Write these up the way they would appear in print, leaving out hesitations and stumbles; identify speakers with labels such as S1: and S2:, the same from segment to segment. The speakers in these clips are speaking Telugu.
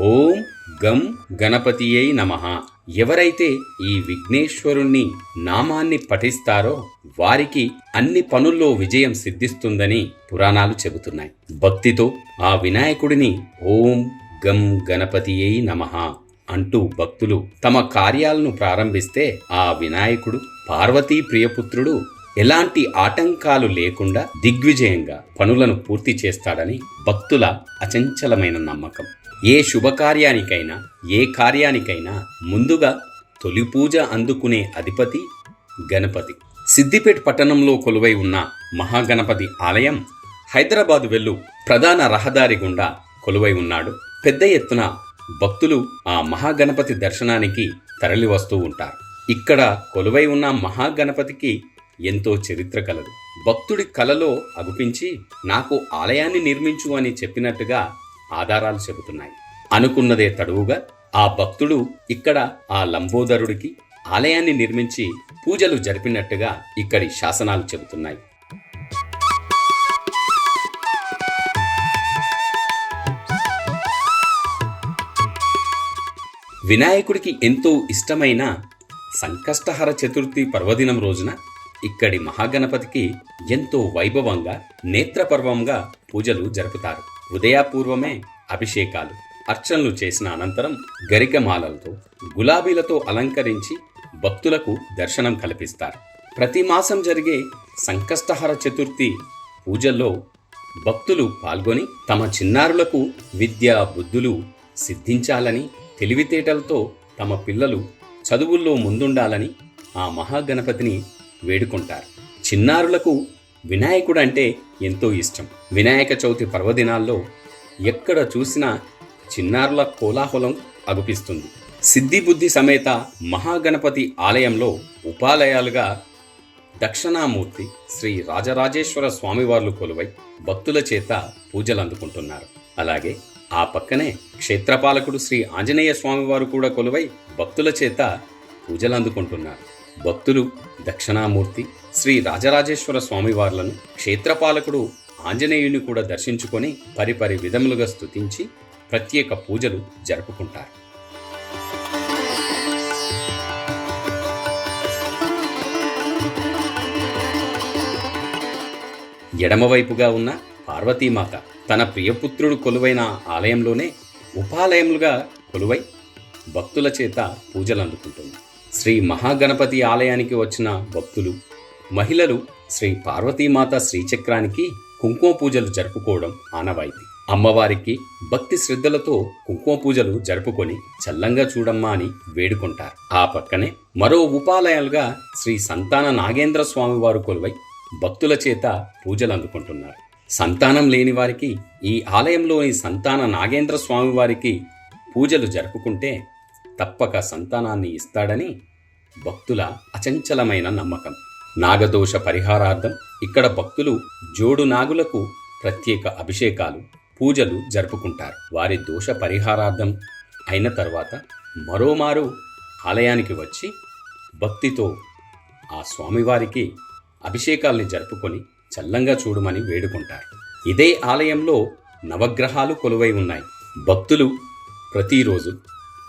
S1: ఓం గం గణపతియై నమః. ఎవరైతే ఈ విఘ్నేశ్వరుణ్ణి నామాన్ని పఠిస్తారో వారికి అన్ని పనుల్లో విజయం సిద్ధిస్తుందని పురాణాలు చెబుతున్నాయి. భక్తితో ఆ వినాయకుడిని ఓం గం గణపతియై నమః అంటూ భక్తులు తమ కార్యాలను ప్రారంభిస్తే ఆ వినాయకుడు పార్వతీ ప్రియపుత్రుడు ఎలాంటి ఆటంకాలు లేకుండా దిగ్విజయంగా పనులను పూర్తి చేస్తాడని భక్తుల అచంచలమైన నమ్మకం. ఏ శుభకార్యానికైనా ఏ కార్యానికైనా ముందుగా తొలి పూజ అందుకునే అధిపతి గణపతి. సిద్దిపేట పట్టణంలో కొలువై ఉన్న మహాగణపతి ఆలయం హైదరాబాదు వెళ్ళు ప్రధాన రహదారి గుండా కొలువై ఉన్నాడు. పెద్ద ఎత్తున భక్తులు ఆ మహాగణపతి దర్శనానికి తరలి వస్తూ ఉంటారు. ఇక్కడ కొలువై ఉన్న మహాగణపతికి ఎంతో చరిత్ర కలదు. భక్తుడి కలలో అగుపించి నాకు ఆలయాన్ని నిర్మించు అని చెప్పినట్టుగా ఆధారాలు చెబుతున్నాయి. అనుకున్నదే తడువుగా ఆ భక్తుడు ఇక్కడ ఆ లంబోదరుడికి ఆలయాన్ని నిర్మించి పూజలు జరిపినట్టుగా ఇక్కడి శాసనాలు చెబుతున్నాయి. వినాయకుడికి ఎంతో ఇష్టమైన సంకష్టహర చతుర్థి పర్వదినం రోజున ఇక్కడి మహాగణపతికి ఎంతో వైభవంగా నేత్రపర్వంగా పూజలు జరుపుతారు. ఉదయపూర్వమే అభిషేకాలు అర్చనలు చేసిన అనంతరం గరికమాలలతో గులాబీలతో అలంకరించి భక్తులకు దర్శనం కల్పిస్తారు. ప్రతి మాసం జరిగే సంకష్టహర చతుర్థి పూజల్లో భక్తులు పాల్గొని తమ చిన్నారులకు విద్యా బుద్ధులు సిద్ధించాలని, తెలివితేటలతో తమ పిల్లలు చదువుల్లో ముందుండాలని ఆ మహాగణపతిని వేడుకుంటారు. చిన్నారులకు వినాయకుడు అంటే ఎంతో ఇష్టం. వినాయక చవితి పర్వదినాల్లో ఎక్కడ చూసినా చిన్నారుల కోలాహలం అగుపిస్తుంది. సిద్ధిబుద్ధి సమేత మహాగణపతి ఆలయంలో ఉపాలయాలుగా దక్షిణామూర్తి శ్రీ రాజరాజేశ్వర స్వామివార్లు కొలువై భక్తుల చేత పూజలు అందుకుంటున్నారు. అలాగే ఆ పక్కనే క్షేత్రపాలకుడు శ్రీ ఆంజనేయ స్వామివారు కూడా కొలువై భక్తుల చేత పూజలు అందుకుంటున్నారు. భక్తులు దక్షిణామూర్తి శ్రీ రాజరాజేశ్వర స్వామివార్లను, క్షేత్రపాలకుడు ఆంజనేయుని కూడా దర్శించుకొని పరిపరి విధములుగా స్తుతించి ప్రత్యేక పూజలు జరుపుకుంటారు. ఎడమవైపుగా ఉన్న పార్వతీమాత తన ప్రియపుత్రుడు కొలువైన ఆలయంలోనే ఉపాలయములుగా కొలువై భక్తుల చేత పూజలు అందుకుంటుంది. శ్రీ మహాగణపతి ఆలయానికి వచ్చిన భక్తులు, మహిళలు శ్రీ పార్వతీమాత శ్రీచక్రానికి కుంకుమ పూజలు జరుపుకోవడం ఆనవాయితీ. అమ్మవారికి భక్తి శ్రద్ధలతో కుంకుమ పూజలు జరుపుకొని చల్లంగా చూడమ్మా అని వేడుకుంటారు. ఆ పక్కనే మరో ఉపాలయాలుగా శ్రీ సంతాన నాగేంద్ర స్వామివారు కొలువై భక్తుల చేత పూజలు అందుకుంటున్నారు. సంతానం లేని వారికి ఈ ఆలయంలోని సంతాన నాగేంద్ర స్వామివారికి పూజలు జరుపుకుంటే తప్పక సంతానాన్ని ఇస్తాడని భక్తుల అచంచలమైన నమ్మకం. నాగదోష పరిహారార్థం ఇక్కడ భక్తులు జోడు నాగులకు ప్రత్యేక అభిషేకాలు, పూజలు జరుపుకుంటారు. వారి దోష పరిహారార్థం అయిన తర్వాత మరోమారు ఆలయానికి వచ్చి భక్తితో ఆ స్వామివారికి అభిషేకాల్ని జరుపుకొని చల్లంగా చూడమని వేడుకుంటారు. ఇదే ఆలయంలో నవగ్రహాలు కొలువై ఉన్నాయి. భక్తులు ప్రతిరోజు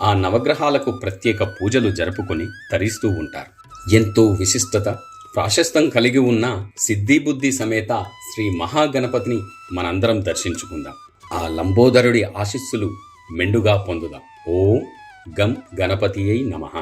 S1: ఆ నవగ్రహాలకు ప్రత్యేక పూజలు జరుపుకొని తరిస్తూ ఉంటారు. ఎంతో విశిష్టత, ప్రాశస్తం కలిగి ఉన్న సిద్ధిబుద్ధి సమేత శ్రీ మహాగణపతిని మనందరం దర్శించుకుందాం. ఆ లంబోదరుడి ఆశీస్సులు మెండుగా పొందుదాం. ఓం గం గణపతియై నమః.